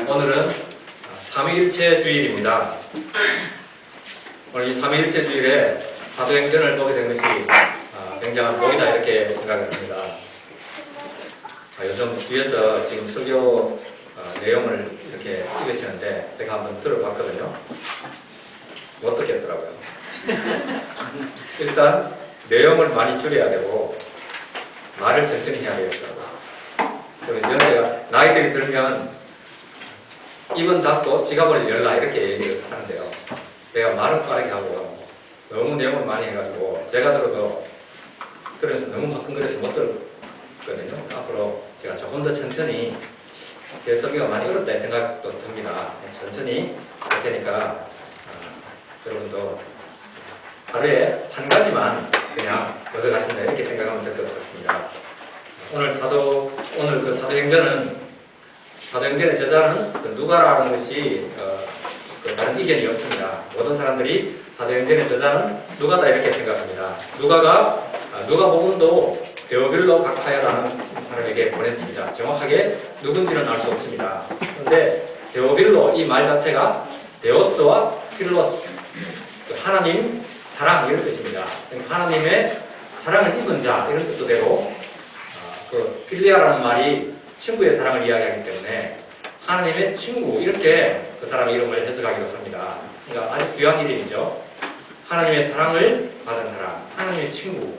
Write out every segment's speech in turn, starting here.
오늘은 삼위일체 주일입니다. 오늘 이 삼위일체 주일에 사도행전을 보게 된 것이 굉장한 복이다 이렇게 생각을 합니다. 요즘 뒤에서 지금 설교 내용을 이렇게 찍으시는데 제가 한번 들어봤거든요. 못 듣겠더라고요. 일단 내용을 많이 줄여야 되고 말을 천천히 해야 되겠더라고요. 그리고 연세가 나이들이 들면 입은 닫고 지갑을 열라 이렇게 얘기를 하는데요. 제가 말은 빠르게 하고 너무 내용을 많이 해가지고 제가 들어도 그래서 너무 화끈거려서 못 들었거든요. 앞으로 제가 조금 더 천천히 제 설교가 많이 어렵다 이 생각도 듭니다. 천천히 할 테니까 여러분도 하루에 한 가지만 그냥 얻어가신다 이렇게 생각하면 될 것 같습니다. 오늘 그 사도행전의 저자는 누가라는 것이 다른 이견이 없습니다. 모든 사람들이 사도행전의 저자는 누가다 이렇게 생각합니다. 누가복음도 데오빌로 각하야라는 사람에게 보냈습니다. 정확하게 누군지는 알 수 없습니다. 그런데 데오빌로 이 말 자체가 데오스와 필로스, 하나님 사랑 이런 뜻입니다. 하나님의 사랑을 입은 자 이런 뜻도 되고 필리아라는 말이 친구의 사랑을 이야기하기 때문에 하나님의 친구 이렇게 그 사람의 이름을 해석하기도 합니다. 그러니까 아주 귀한 이름이죠. 하나님의 사랑을 받은 사람, 하나님의 친구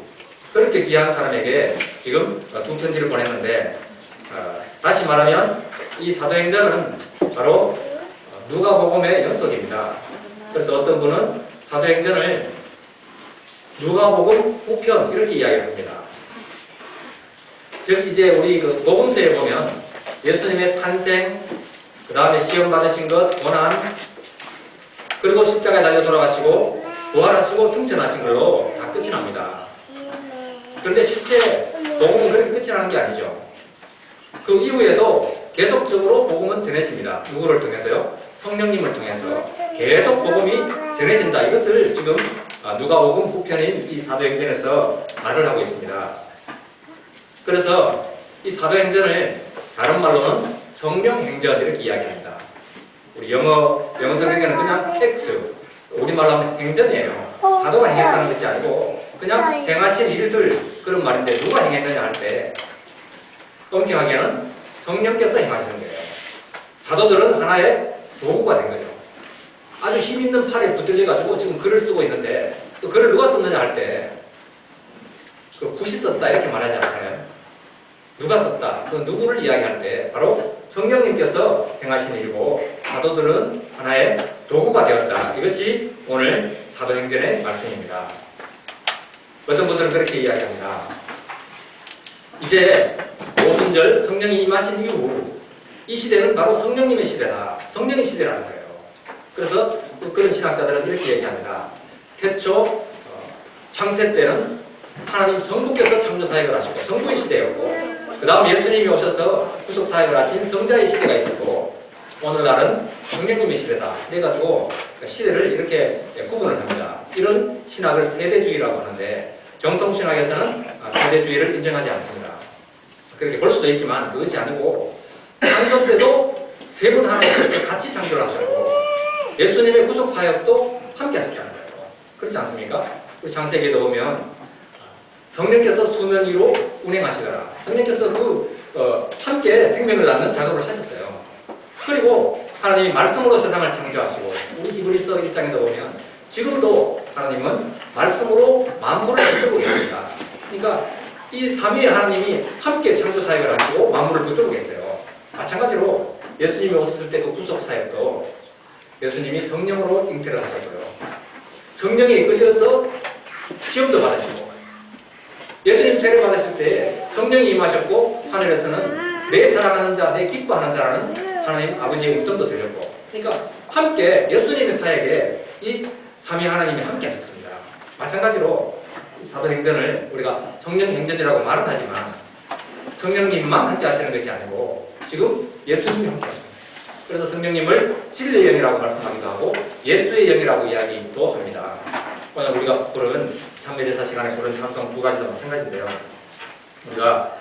그렇게 귀한 사람에게 지금 두 편지를 보냈는데 다시 말하면 이 사도행전은 바로 누가복음의 연속입니다. 그래서 어떤 분은 사도행전을 누가복음 후편 이렇게 이야기합니다. 즉 이제 우리 그 복음서에 보면 예수님의 탄생, 그 다음에 시험 받으신 것, 고난, 그리고 십자가에 달려 돌아가시고 부활하시고 승천하신 걸로 다 끝이 납니다. 그런데 실제 복음은 그렇게 끝이 나는 게 아니죠. 그 이후에도 계속적으로 복음은 전해집니다. 누구를 통해서요? 성령님을 통해서 계속 복음이 전해진다. 이것을 지금 누가복음 후편인 이 사도행전에서 말을 하고 있습니다. 그래서 이 사도행전을 다른 말로는 성령행전 이렇게 이야기합니다. 우리 영어 성경에는 그냥 액트, 우리말로 하면 행전이에요. 사도가 행했다는 것이 아니고 그냥 행하신 일들 그런 말인데 누가 행했느냐 할 때 엄격하게는 성령께서 행하시는 거예요. 사도들은 하나의 도구가 된 거죠. 아주 힘 있는 팔에 붙들려가지고 지금 글을 쓰고 있는데 그 글을 누가 썼느냐 할 때 그 붓이 썼다 이렇게 말하지 않잖아요. 누가 썼다? 그 누구를 이야기할 때 바로 성령님께서 행하신 일이고 사도들은 하나의 도구가 되었다. 이것이 오늘 사도행전의 말씀입니다. 어떤 분들은 그렇게 이야기합니다. 이제 오순절 성령이 임하신 이후 이 시대는 바로 성령님의 시대다. 성령의 시대라는 거예요. 그래서 그런 신학자들은 이렇게 얘기합니다. 태초 창세 때는 하나님 성부께서 창조사역을 하시고 성부의 시대였고 그 다음 예수님이 오셔서 구속사역을 하신 성자의 시대가 있었고 오늘날은 성령님의 시대다. 그래가지고 시대를 이렇게 구분을 합니다. 이런 신학을 세대주의라고 하는데 정통신학에서는 세대주의를 인정하지 않습니다. 그렇게 볼 수도 있지만 그것이 아니고 창조 때도 세 분 하나님께서 같이 창조를 하셨고 예수님의 구속사역도 함께 하셨다는 거예요. 그렇지 않습니까? 우리 창세기에도 보면 성령께서 수면 위로 운행하시더라. 성령께서 함께 생명을 낳는 작업을 하셨어요. 그리고 하나님이 말씀으로 세상을 창조하시고 우리 히브리서 1장에도 보면 지금도 하나님은 말씀으로 만물을 붙들고 계십니다. 그러니까 이 삼위의 하나님이 함께 창조 사역을 하시고 만물을 붙들고 계세요. 마찬가지로 예수님이 오셨을 때 그 구속 사역도 예수님이 성령으로 잉태를 하셨고요. 성령에 이끌려서 시험도 받으시고 예수님 세례 받으실 때 성령이 임하셨고 하늘에서는 내 사랑하는 자, 내 기뻐하는 자라는 하나님 아버지의 음성도 들렸고 그러니까 함께 예수님의 사역에 이 삼위 하나님이 함께 하셨습니다. 마찬가지로 사도행전을 우리가 성령행전이라고 말은 하지만 성령님만 함께 하시는 것이 아니고 지금 예수님이 함께 하십니다. 그래서 성령님을 진리의 영이라고 말씀하기도 하고 예수의 영이라고 이야기도 합니다. 오늘 우리가 부른 참배제사 시간에 부른 찬송 두 가지도 마찬가지인데요. 우리가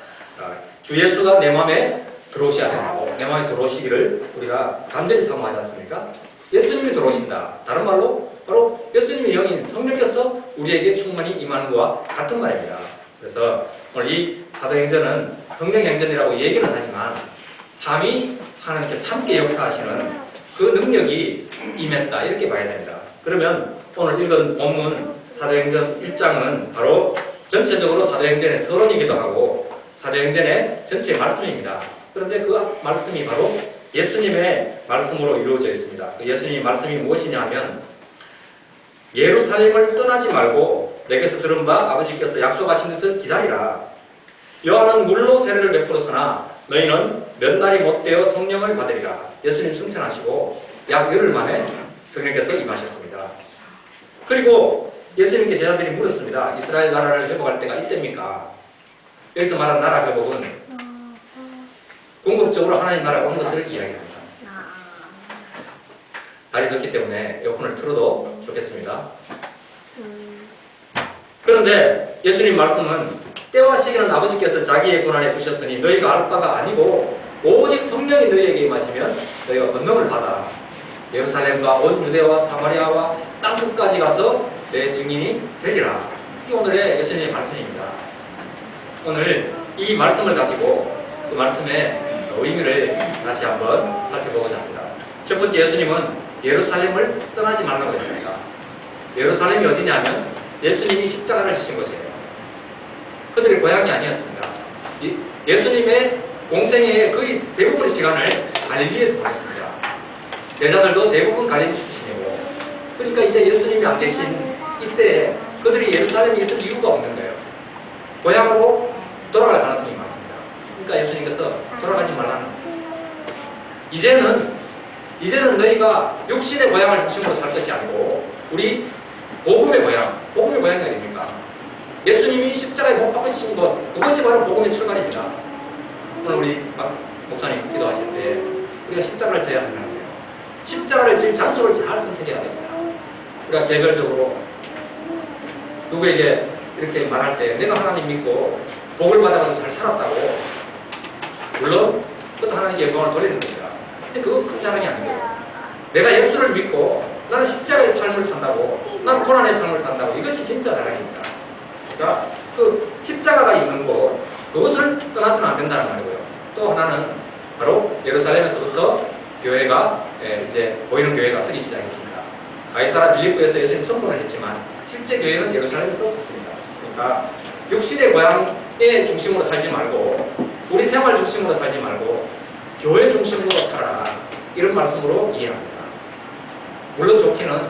주 예수가 내 마음에 들어오셔야 된다고 내 마음에 들어오시기를 우리가 간절히 사모하지 않습니까? 예수님이 들어오신다. 다른 말로 바로 예수님의 영인 성령께서 우리에게 충만히 임하는 것과 같은 말입니다. 그래서 오늘 이 사도행전은 성령행전이라고 얘기는 하지만 삼위 하나님께서 함께 역사하시는 그 능력이 임했다 이렇게 봐야 됩니다. 그러면 오늘 읽은 본문 사도행전 1장은 바로 전체적으로 사도행전의 서론이기도 하고 사도행전의 전체 말씀입니다. 그런데 그 말씀이 바로 예수님의 말씀으로 이루어져 있습니다. 그 예수님의 말씀이 무엇이냐 하면 예루살렘을 떠나지 말고 내게서 들은 바 아버지께서 약속하신 것을 기다리라. 요한은 물로 세례를 베풀었으나 너희는 몇 날이 못되어 성령을 받으리라. 예수님 승천하시고 약 열흘 만에 성령께서 임하셨습니다. 그리고 예수님께 제자들이 물었습니다. 이스라엘 나라를 회복할 때가 이때입니까? 여기서 말한 나라 회복은 궁극적으로 하나님 나라가 온 것을 이야기합니다. 날이 덥기 때문에 에어컨을 틀어도 좋겠습니다. 그런데 예수님 말씀은 때와 시기는 아버지께서 자기의 권한에 두셨으니 너희가 알 바가 아니고 오직 성령이 너희에게 임하시면 너희가 권능을 받아 예루살렘과 온 유대와 사마리아와 땅끝까지 가서 내 증인이 되리라. 이 오늘의 예수님의 말씀입니다. 오늘 이 말씀을 가지고 그 말씀의 의미를 다시 한번 살펴보고자 합니다. 첫 번째, 예수님은 예루살렘을 떠나지 말라고 했습니다. 예루살렘이 어디냐면 예수님이 십자가를 지신 곳이에요. 그들의 고향이 아니었습니다. 예수님의 공생애의 거의 대부분의 시간을 갈릴리에서 보냈습니다. 제자들도 대부분 갈릴리 출신이고, 그러니까 이제 예수님이 안 계신 이때에 그들이 예루살렘에 있을 이유가 없는 거예요. 고향으로 돌아갈 가능성이 많습니다. 그러니까 예수님께서 돌아가지 말라는 거예요. 이제는 너희가 육신의 고향을 중심으로 살 것이 아니고 우리 복음의 고향이 어디입니까? 예수님이 십자가에 못 박으신 것, 그것이 바로 복음의 출발입니다. 오늘 우리 목사님 기도하실 때 우리가 십자가를 져야 한다는 거예요. 십자가를 질 장소를 잘 선택해야 됩니다. 우리가 개별적으로 누구에게 이렇게 말할 때 내가 하나님 믿고 복을 받아가지고 잘 살았다고, 물론 그것도 하나님께 영광을 돌리는 겁니다. 근데 그건 큰 자랑이 아니에요. 내가 예수를 믿고 나는 십자가의 삶을 산다고, 나는 고난의 삶을 산다고, 이것이 진짜 자랑입니다. 그러니까 그 십자가가 있는 곳, 그것을 떠나서는 안 된다는 말이고요. 또 하나는 바로 예루살렘에서부터 교회가 이제 보이는 교회가 서기 시작했습니다. 가이사라 빌립보에서 예수님 선포를 했지만 실제 교회는 예루살렘에서 썼습니다. 그러니까 육신의 고향의 중심으로 살지 말고 우리 생활 중심으로 살지 말고 교회 중심으로 살아라, 이런 말씀으로 이해합니다. 물론 좋기는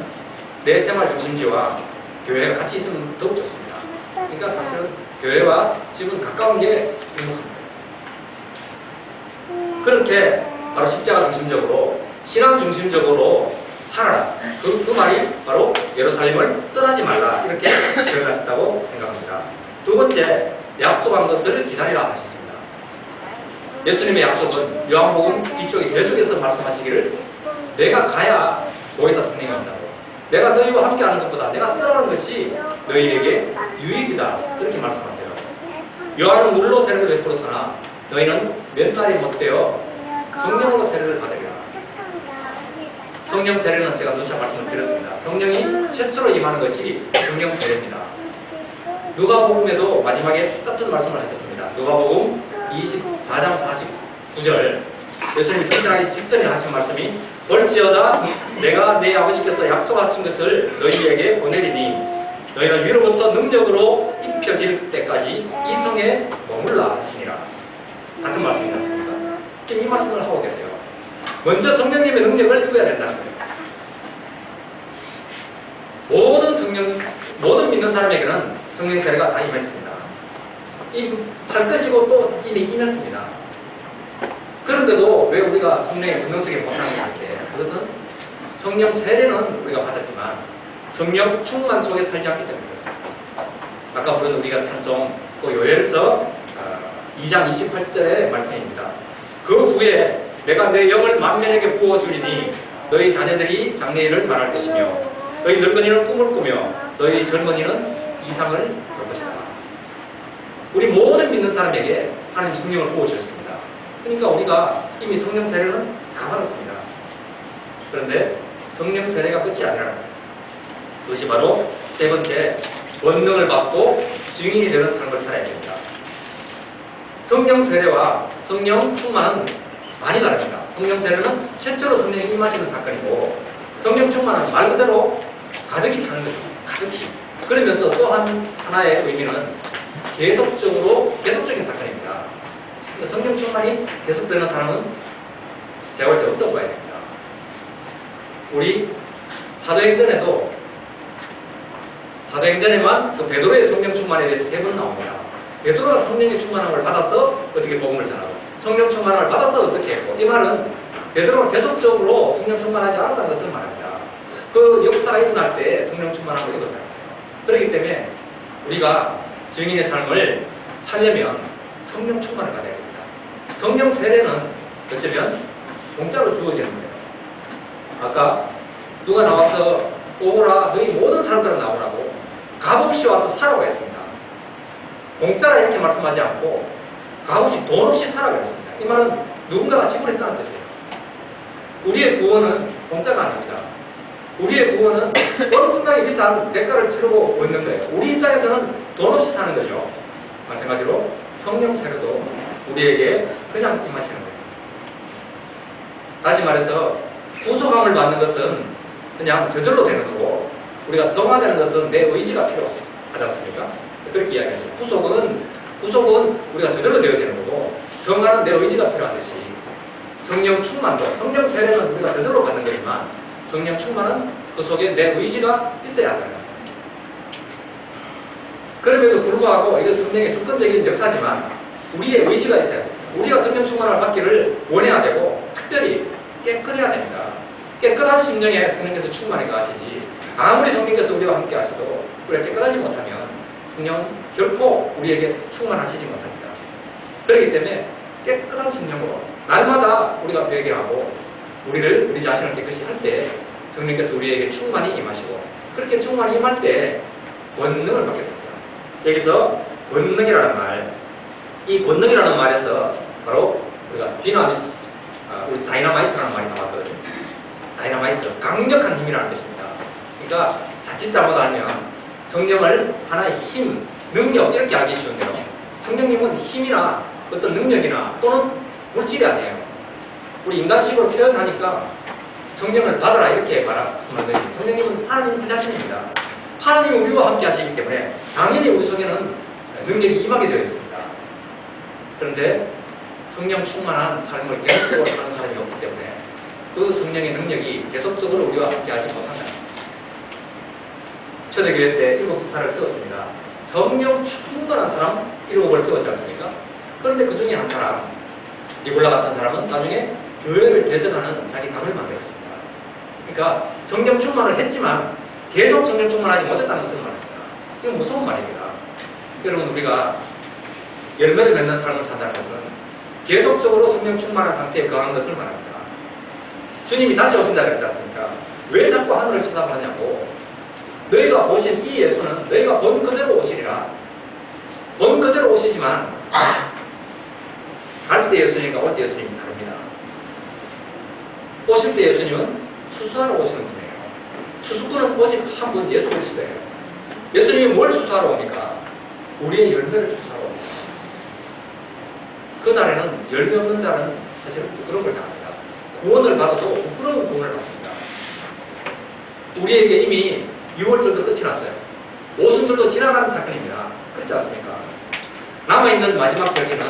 내 생활 중심지와 교회가 같이 있으면 더욱 좋습니다. 그러니까 사실은 교회와 집은 가까운 게 행복합니다. 그렇게 바로 십자가 중심적으로, 신앙 중심적으로 살아라. 그 말이 바로 예루살렘을 떠나지 말라, 이렇게 표현하셨다고 생각합니다. 두 번째, 약속한 것을 기다리라 하셨습니다. 예수님의 약속은 요한복음 뒤쪽에 계속해서 말씀하시기를 내가 가야 보혜사 성령이 온다고, 내가 너희와 함께하는 것보다 내가 떠나는 것이 너희에게 유익이다, 그렇게 말씀하세요. 요한은 물로 세례를 베풀었으나 너희는 몇 날이 못되어 성령으로 세례를 받으리라. 성령 세례는 제가 누차 말씀을 드렸습니다. 성령이 최초로 임하는 것이 성령 세례입니다. 누가복음에도 마지막에 똑같은 말씀을 하셨습니다. 누가복음 24장 49절, 예수님이 승천하기 직전에 하신 말씀이 볼지어다 내가 내 아버지께서 약속하신 것을 너희에게 보내리니 너희는 위로부터 능력으로 입혀질 때까지 이 성에 머물라 하시니라. 같은 말씀이 났습니다. 지금 이 말씀을 하고 계세요. 먼저 성령님의 능력을 입어야 된다는 거예요. 모든 믿는 사람에게는 성령 세례가 다 임했습니다. 할 것이고 또 이미 임했습니다. 그런데도 왜 우리가 성령의 본능성에 못 사느냐, 그것은 성령 세례는 우리가 받았지만 성령 충만 속에 살지 않기 때문에 그렇습니다. 아까 부른 우리가 찬송 또 요엘서 2장 28절의 말씀입니다. 그 후에 내가 내 영을 만민에게 부어주리니 너희 자녀들이 장래일을 말할 것이며 너희 늙은이는 꿈을 꾸며 너희 젊은이는 이상을 볼 것이다. 우리 모든 믿는 사람에게 하나님 성령을 부어주셨습니다. 그러니까 우리가 이미 성령 세례는 다 받았습니다. 그런데 성령 세례가 끝이 아니라는 거예요. 그것이 바로 세 번째, 권능을 받고 증인이 되는 삶을 살아야 됩니다. 성령 세례와 성령 충만은 많이 다릅니다. 성령 세례는 최초로 성령이 임하시는 사건이고, 성령 충만은 말 그대로 가득히 사는 거죠. 가득히. 그러면서 또 하나의 의미는 계속적인 사건입니다. 그러니까 성령 충만이 계속되는 사람은 제가 볼 때 어떤 봐야 됩니다. 우리 사도행전에만 그 베드로의 성령 충만에 대해서 3번 나옵니다. 베드로가 성령의 충만함을 받아서 어떻게 복음을 전하고, 성령 충만함을 받아서 어떻게 했고, 이 말은 베드로가 계속적으로 성령 충만하지 않았다는 것을 말합니다. 그 역사가 일어날 때 성령 충만함을 입었다는 거예요. 그렇기 때문에 우리가 증인의 삶을 살려면 성령 충만을 받아야 됩니다. 성령 세례는 어쩌면 공짜로 주어지는 거예요. 아까 누가 나와서 오라, 너희 모든 사람들은 나오라고 값없이 와서 사라고 했습니다. 공짜라 이렇게 말씀하지 않고 값없이 돈 없이 사라고 했습니다. 이 말은 누군가가 지불했다는 뜻이에요. 우리의 구원은 공짜가 아닙니다. 우리의 구원은 엄청나게 비싼 대가를 치르고 얻는 거예요. 우리 입장에서는 돈 없이 사는 거죠. 마찬가지로 성령 세례도 우리에게 그냥 임하시는 거예요. 다시 말해서 구속함을 받는 것은 그냥 저절로 되는 거고, 우리가 성화되는 것은 내 의지가 필요하지 않습니까? 그렇게 이야기하죠. 구속은 우리가 저절로 되어지는 거고, 성화는 내 의지가 필요하듯이 성령 충만도, 성령 세례는 우리가 저절로 받는 거지만 성령 충만은 그 속에 내 의지가 있어야 한다. 그럼에도 불구하고 이건 성령의 주권적인 역사지만 우리의 의지가 있어야 합니다. 우리가 성령 충만을 받기를 원해야 되고, 특별히 깨끗해야 됩니다. 깨끗한 심령에 성령께서 충만히 가시지, 아무리 성령께서 우리와 함께 하셔도 우리가 깨끗하지 못하면 성령 결코 우리에게 충만하시지 못합니다. 그렇기 때문에 깨끗한 심령으로 날마다 우리가 회개하고 우리 자신을 깨끗이 할 때 성령께서 우리에게 충만히 임하시고, 그렇게 충만히 임할 때 권능을 받게 됩니다. 여기서 권능이라는 말, 이 권능이라는 말에서 바로 우리가 디나미스, 우리 다이너마이트라는 말이 나왔거든요. 다이너마이트, 강력한 힘이라는 뜻입니다. 그러니까 자칫 잘못하면 성령을 하나의 힘, 능력 이렇게 알기 쉬운데요. 성령님은 힘이나 어떤 능력이나 또는 물질이 아니에요. 우리 인간식으로 표현하니까 성령을 받아라 이렇게 말씀하는데, 성령님은 하나님 그 자신입니다. 하나님이 우리와 함께 하시기 때문에 당연히 우리 속에는 능력이 임하게 되어 있습니다. 그런데 성령 충만한 삶을 계속적으로 사는 사람이 없기 때문에 그 성령의 능력이 계속적으로 우리와 함께 하지 못한다. 초대교회 때 7사를 세웠습니다. 성령 충만한 사람 7을 세웠지 않습니까? 그런데 그 중에 한 사람, 니골라 같은 사람은 나중에 교회를 대전하는 자기 당을 만들었습니다. 그러니까 성령 충만을 했지만 계속 성령 충만하지 못했다는 것을 말합니다. 이건 무서운 말입니다. 여러분, 우리가 열매를 맺는 삶을 산다는 것은 계속적으로 성령 충만한 상태에 거하는 것을 말합니다. 주님이 다시 오신다 그랬지 않습니까? 왜 자꾸 하늘을 쳐다보느냐고. 너희가 보신 이 예수는 너희가 본 그대로 오시리라. 본 그대로 오시지만 갈 때 예수님과 올 때 예수님이 다릅니다. 오실 때 예수님은 추수하러 오시는 분이에요. 추수꾼은 오직 한 분, 예수 그리스도예요. 예수님이 뭘 추수하러 옵니까? 우리의 열매를 추수하러 옵니다. 그날에는 열매 없는 자는 사실은 부끄러운 걸 당합니다. 구원을 받아도 부끄러운 구원을 받습니다. 우리에게 이미 6월절도 끝이 났어요. 오순절도 지나가는 사건입니다. 그렇지 않습니까? 남아있는 마지막 절기는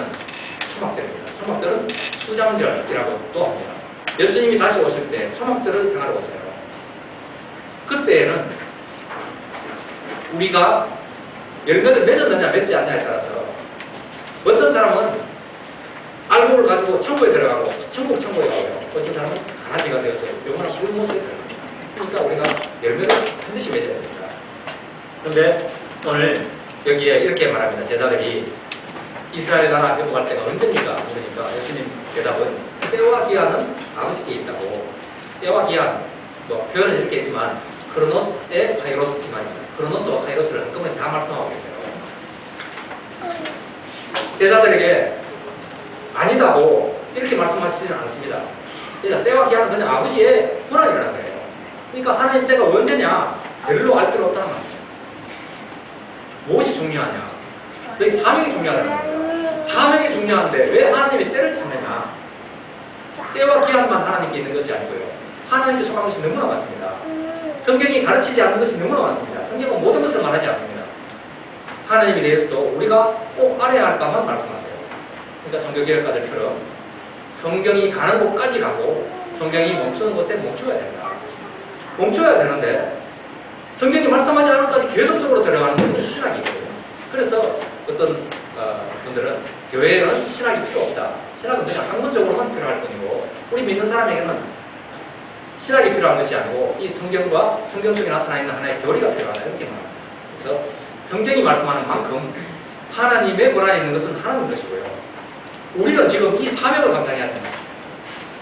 초막절입니다. 초막절은 수장절이라고 또 합니다. 예수님이 다시 오실 때 초막절을 행하러 오세요. 그때에는 우리가 열매를 맺었느냐 맺지 않느냐에 따라서 어떤 사람은 알곡을 가지고 천국에 들어가고 천국에 가고요. 어떤 사람은 가라지가 되어서 영원한 불못에 들어갑니다. 그러니까 우리가 열매를 반드시 맺어야 됩니다. 그런데 오늘 여기에 이렇게 말합니다. 제자들이 이스라엘 나라 회복할 때가 언제입니까? 그러니까 예수님 대답은 때와 기한은 아버지께 있다고. 때와 기한, 뭐 표현은 이렇게 했지만 크로노스의 카이로스 기만입니다. 크로노스와 카이로스를 한꺼번에 다 말씀하고 계세요. 제자들에게 아니다고 이렇게 말씀하시지는 않습니다. 그러니까 때와 기한은 그냥 아버지의 권한이라는 거예요. 그러니까 하나님 때가 언제냐? 별로 알 필요 없다는 말이에요. 무엇이 중요하냐? 여기 사명이 중요하다는 겁니다. 사명이 중요한데 왜 하나님이 때를 찾느냐? 때와 기한만 하나님께 있는 것이 아니고요. 하나님께 속한 것이 너무나 많습니다. 성경이 가르치지 않는 것이 너무나 많습니다. 성경은 모든 것을 말하지 않습니다. 하나님에 대해서도 우리가 꼭 알아야 할 것만 말씀하세요. 그러니까 종교개혁가들처럼 성경이 가는 곳까지 가고 성경이 멈추는 곳에 멈춰야 된다. 멈춰야 되는데 성경이 말씀하지 않은 것까지 계속적으로 들어가는 것은 신학이거든요. 그래서 어떤 분들은 교회에는 신학이 필요 없다. 신학은 그냥 학문적으로만 필요할 뿐이고 우리 믿는 사람에게는 신학이 필요한 것이 아니고 이 성경과 성경 속에 나타나 있는 하나의 교리가 필요하다. 이렇게 말합니다. 그래서 성경이 말씀하는 만큼 하나님의 권한이 있는 것은 하나님 것이고요. 우리는 지금 이 사명을 감당해야 합니다.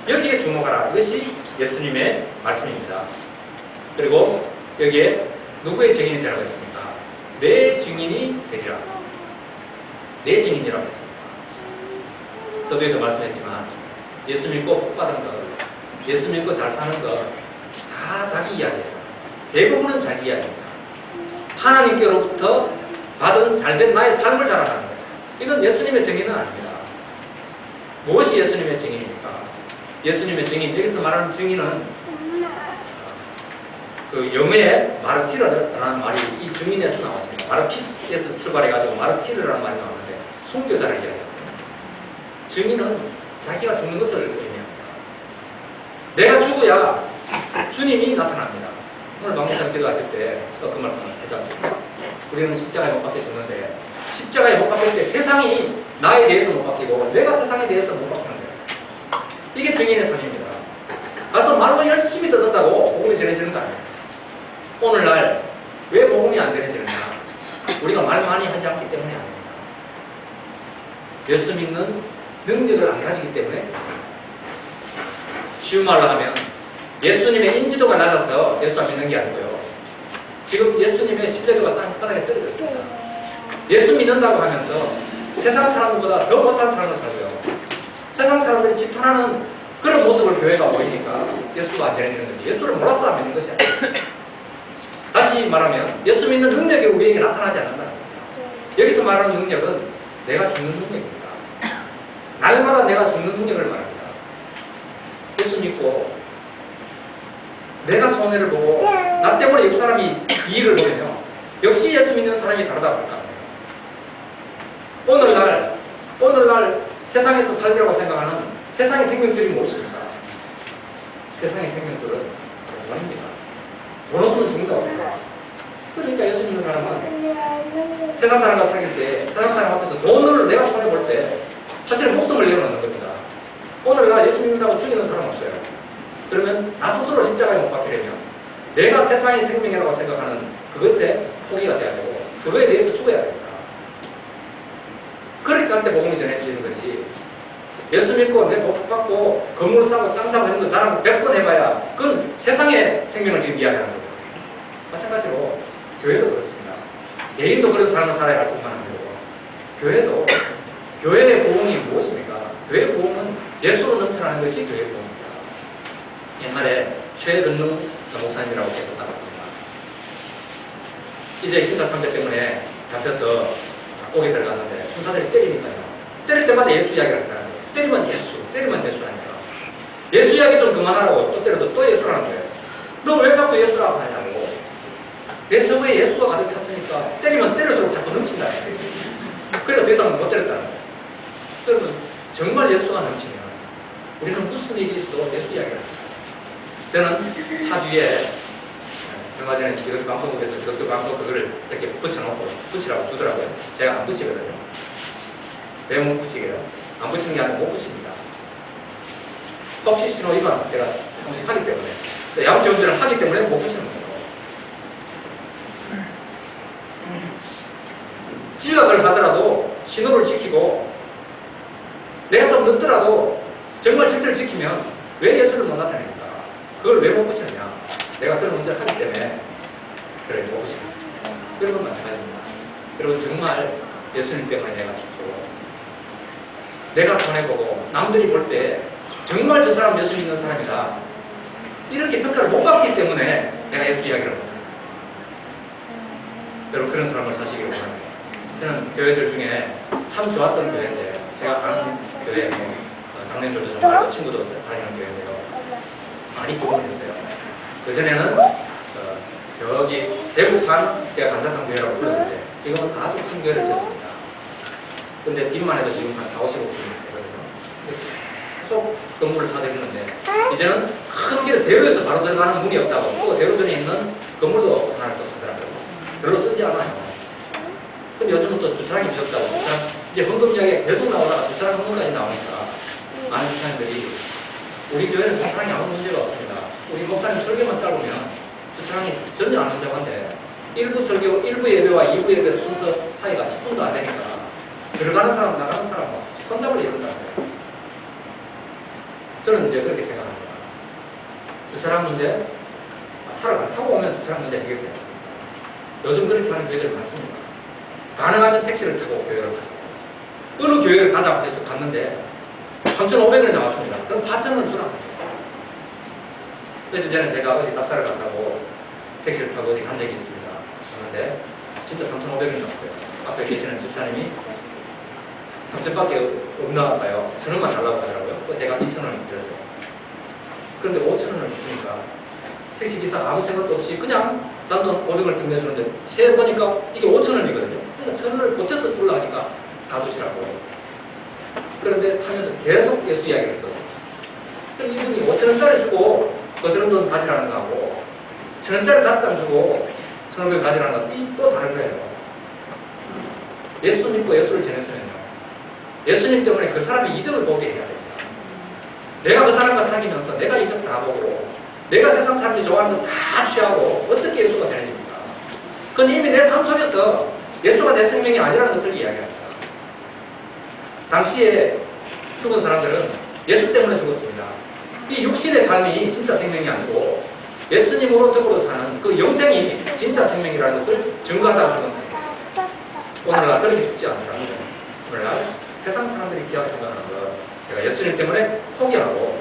여기에 주목하라. 이것이 예수님의 말씀입니다. 그리고 여기에 누구의 증인이 되라고 했습니까? 내 증인이 되리라. 내 증인이라고 했습니다. 서두에도 말씀했지만 예수 믿고 복받은 것, 예수 믿고 잘 사는 것 다 자기 이야기예요. 대부분은 자기 이야기입니다. 하나님께로부터 받은 잘된 나의 삶을 자랑하는 거예요. 이건 예수님의 증인은 아닙니다. 무엇이 예수님의 증인입니까? 예수님의 증인, 여기서 말하는 증인은 그 영어의 마르티르라는 말이 이 증인에서 나왔습니다. 마르키스에서 출발해가지고 마르티르라는 말이 나오는데 순교자를 이야기합니다. 증인은 자기가 죽는 것을 의미합니다. 내가 죽어야 주님이 나타납니다. 오늘 방문상 기도하실 때 그 말씀을 했지 않습니까? 우리는 십자가에 못 박혀 죽는데 십자가에 못 박힐 때 세상이 나에 대해서 못 박히고 내가 세상에 대해서 못 박히는 거예요. 이게 증인의 삶입니다. 가서 말로 열심히 듣는다고 복음이 전해지는 거 아니에요. 오늘날 왜 복음이 안 전해지느냐? 우리가 말 많이 하지 않기 때문에 아닙니다. 예수 믿는 능력을 안 가지기 때문에 그렇습니다. 쉬운 말로 하면 예수님의 인지도가 낮아서 예수 안 믿는 게 아니고요. 지금 예수님의 신뢰도가 땅바닥에 떨어졌습니다. 예수 믿는다고 하면서 세상 사람들보다 더 못한 삶을 살고요. 세상 사람들이 질투하는 그런 모습을 교회가 보이니까 예수가 안 전해지는 거지. 예수를 몰라서 안 믿는 것이 아니에요. 다시 말하면 예수 믿는 능력이 우리에게 나타나지 않는다는 겁니다. 여기서 말하는 능력은 내가 죽는 능력입니다. 날마다 내가 죽는 능력을 말합니다. 예수 믿고 내가 손해를 보고 나 때문에 이 사람이 이익을 보면요. 역시 예수 믿는 사람이 다르다 볼까 합니다. 오늘날 세상에서 살리라고 생각하는 세상의 생명줄이 무엇입니까? 세상의 생명줄은 돈입니다. 돈 없으면 죽는다고 생각합니다. 그러니까 예수 믿는 사람은 세상 사람과 사귈 때 세상 사람 앞에서 돈을 내가 손해볼 때 사실은 목숨을 내어놓는 겁니다. 오늘날 예수 믿는다고 죽이는 사람 없어요. 그러면 나 스스로 십자가에 못 박히려면 내가 세상의 생명이라고 생각하는 그것에 포기가 돼야 되고 그거에 대해서 죽어야 됩니다. 그렇게 할 때 복음이 전해지는 것이 예수 믿고 내 복 받고 건물 사고 땅 사고 이런 거 자랑 100번 해봐야 그건 세상의 생명을 지금 이야기하는 거예요. 마찬가지로 교회도 그렇습니다. 개인도 그런 삶을 살아야 할 뿐만 아니고 교회도 교회의 부흥이 무엇입니까? 교회의 부흥은 예수로 넘쳐나는 것이 교회의 부흥입니다. 옛날에 최근능 목사님이라고 계셨답니다. 이제 신사참배 때문에 잡혀서 옥에 들어갔는데 순사들이 때리니까요. 때릴 때마다 예수 이야기를 한다는 거예요. 때리면 예수 하니까. 예수 이야기 좀 그만하라고 또 때려도 또 예수라는 거예요. 너 왜 자꾸 예수라고 하냐고. 내 속에 예수가 가득 찼으니까 때리면 때릴수록 자꾸 넘친다는 거예요. 그래서 더 이상 못 때렸다는 거예요. 그러면 정말 예수가 넘치면 우리는 무슨 일이 있어도 예수 이야기를 합니다. 저는 차 뒤에 얼마 전에 기독교 방송국에서 기독교 방송 그거를 이렇게 붙여놓고 붙이라고 주더라고요. 제가 안 붙이거든요. 왜 못 붙이게요? 안 붙이는 게 아니고 못 붙입니다. 혹시 신호 위반 제가 형식 하기 때문에 양치 운전을 하기 때문에 못 붙이는 거예요. 지각을 하더라도 신호를 지키고 내가 좀 늦더라도 정말 질서를 지키면 왜 예수를 못 나타냅니까? 그걸 왜 못 붙이느냐? 내가 그런 운전을 하기 때문에 그래 못 붙입니다. 그런 건 마찬가지입니다. 여러분 정말 예수님 때문에 내가 죽고 내가 손해보고 남들이 볼 때 정말 저 사람 예수 믿는 사람이다 이렇게 평가를 못 받기 때문에 내가 예수 이야기를 못합니다. 여러분 그런 삶을 사시기를 원합니다. 저는 교회들 중에 참 좋았던 교회인데 제가 가는 교회 장년들도 좀 알고 친구도 다니는 교회인데요. 많이 고민했어요. 그전에는 저기 대구판 제가 간사탕 교회라고 불렀는데 지금은 아주 큰 교회를 지었습니다. 근데 빚만 해도 지금 한 4, 50억 정도 되거든요. 계속 건물을 사들이는데 이제는 큰 길에 대로에서 바로 들어가는 문이 없다고 또 대로전에 있는 건물도 하나를 또 쓰더라고요. 별로 쓰지 않아요. 근데 요즘은 또 주차장이 비었다고 주차장 이제 헌금 이야기가 계속 나오다가 주차장 헌금까지 나오니까 많은 주차장들이 우리 교회는 주차장이 아무 문제가 없습니다. 우리 목사님 설교만 짧으면 주차장이 전혀 안 혼잡한데 일부 설교, 일부 예배와 2부 예배 순서 사이가 10분도 안 되니까 들어가는 사람, 나가는 사람 혼잡을 이룬다는 거예요. 저는 이제 그렇게 생각합니다. 주차장 문제, 차를 안 타고 오면 주차장 문제 해결되지 않습니다. 요즘 그렇게 하는 교회들 많습니다. 가능하면 택시를 타고 교회를 가자. 어느 교회를 가자고 해서 갔는데 3,500원이 나왔습니다. 그럼 4,000원 주라. 그래서 이제는 제가 어디 답사를 간다고 택시를 타고 어디 간 적이 있습니다. 그런데 진짜 3,500원이 나왔어요. 앞에 계시는 집사님이 3,000밖에 없나 봐요. 1,000원만 달라고 하더라고요. 제가 2,000원을 드렸어요. 그런데 5,000원을 주니까 택시기사 아무 생각도 없이 그냥 잔돈 500원을 등 내주는데 세보니까 이게 5,000원이거든요. 그러니까 1,000원을 보태서 주려 하니까 가두시라고. 그런데 타면서 계속 예수 이야기를 했거든요. 그럼 이분이 5,000원짜리 주고 거스름 돈 가지라는 거하고 1,000원짜리 5장 주고 1,500원 가지라는 거 또 다른 거예요. 예수 믿고 예수를 전했으면요. 예수님 때문에 그 사람이 이득을 보게 해야 됩니다. 내가 그 사람과 사귀면서 내가 이득 다 보고 내가 세상 사람들이 좋아하는 거 다 취하고 어떻게 예수가 전해집니까? 그건 이미 내 삶 속에서 예수가 내 생명이 아니라는 것을 이야기합니다. 당시에 죽은 사람들은 예수 때문에 죽었습니다. 이 육신의 삶이 진짜 생명이 아니고 예수님으로 덕으로 사는 그 영생이 진짜 생명이라는 것을 증거하다가 죽은 사람입니다. 오늘날 그렇게 죽지 않더라고요. 오늘날 세상 사람들이 귀하게 생각하는 것, 제가 예수님 때문에 포기하고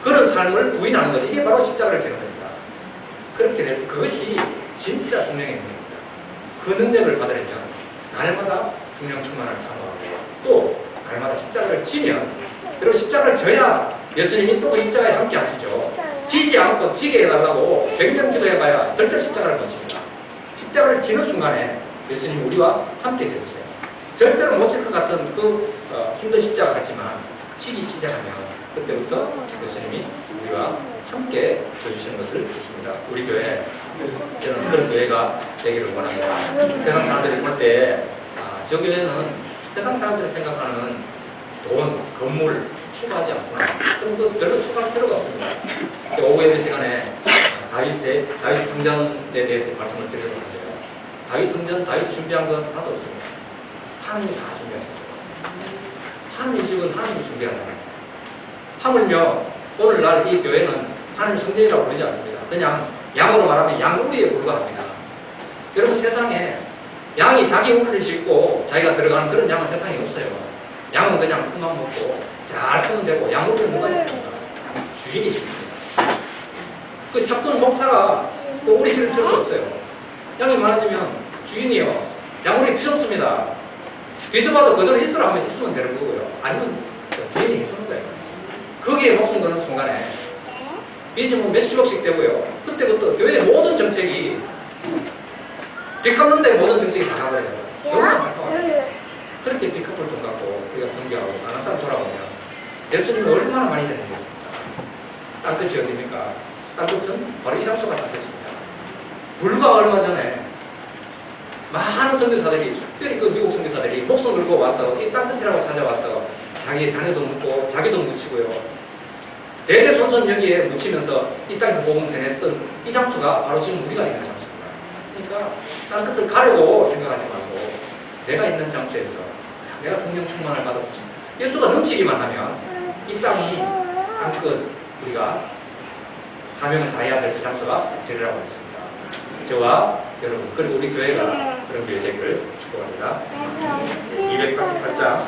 그런 삶을 부인하는 것, 이게 바로 십자가를 지는 겁니다. 그렇게 될 그것이 진짜 생명의 능력입니다. 그 능력을 받으려면 날마다 성령 충만을 사모하고 또 날마다 십자가를 지면, 그리고 십자가를 져야 예수님이 또 그 십자가에 함께 하시죠. 지지 않고 지게 해달라고 100년 기도해봐야 절대 십자가를 못 칩니다. 십자가를 지는 순간에 예수님이 우리와 함께 져주세요. 절대로 못 질 것 같은 그 힘든 십자가 같지만 지기 시작하면 그때부터 예수님이 우리와 함께 져주시는 것을 믿습니다. 우리 교회, 저는 그런 교회가 되기를 원합니다. 세상 사람들이 볼 때 저 교회는 세상 사람들이 생각하는 돈, 건물 추구하지 않구나. 그럼 그 별로 추구할 필요가 없습니다. 오후 예배 시간에 다윗 성전에 대해서 말씀을 드리려고 하는데요. 다윗 성전, 다윗이 준비한 건 하나도 없습니다. 하나님이 다 준비하셨어요. 하나님 집은 하나님이 준비하잖아요. 하물며 오늘날 이 교회는 하나님 성전이라고 부르지 않습니다. 그냥 양으로 말하면 양우리에 불과합니다. 여러분 세상에 양이 자기 우리를 짓고 자기가 들어가는 그런 양은 세상에 없어요. 양은 그냥 풀만 먹고 잘 크면 되고 양우리는 뭐가 있습니까? 주인이 있습니다. 그 사돈 목사가 또 우리 지을 필요도 없어요. 양이 많아지면 주인이요. 양우리 필요 없습니다. 빚어봐도 그대로 있으라 하면 있으면 되는 거고요. 아니면 주인이 해주는 거예요. 거기에 목숨 거는 순간에 빚이면 몇십억씩 되고요. 그때부터 교회의 모든 정책이 빚 갚는데 모든 정책이 다 가버려요. 너무 안타까워요. 그렇게 빚 갚을 돈 갖고 우리가 성교하고 나간 땅 돌아오면 예수님이 얼마나 많이 전해주겠습니까? 땅끝이 어디입니까? 땅끝은 바로 이 장소가 땅끝입니다. 불과 얼마 전에 많은 선교사들이, 특별히 그 미국 선교사들이 목숨 걸고 와서 이 땅끝이라고 찾아와서 자기의 자녀도 묻고 자기도 묻히고요. 대대손손 여기에 묻히면서 이 땅에서 복음 전했던 이 장소가 바로 지금 우리가 있는 장소입니다. 그러니까 땅끝을 가려고 생각하지 말고 내가 있는 장소에서 내가 성령 충만을 받았을 때 예수가 넘치기만 하면 이 땅이 땅끝 우리가 사명을 다해야 될 그 장소가 되리라고 했습니다. 저와 여러분 그리고 우리 교회가 그런 교회 되기를 축복합니다. 288장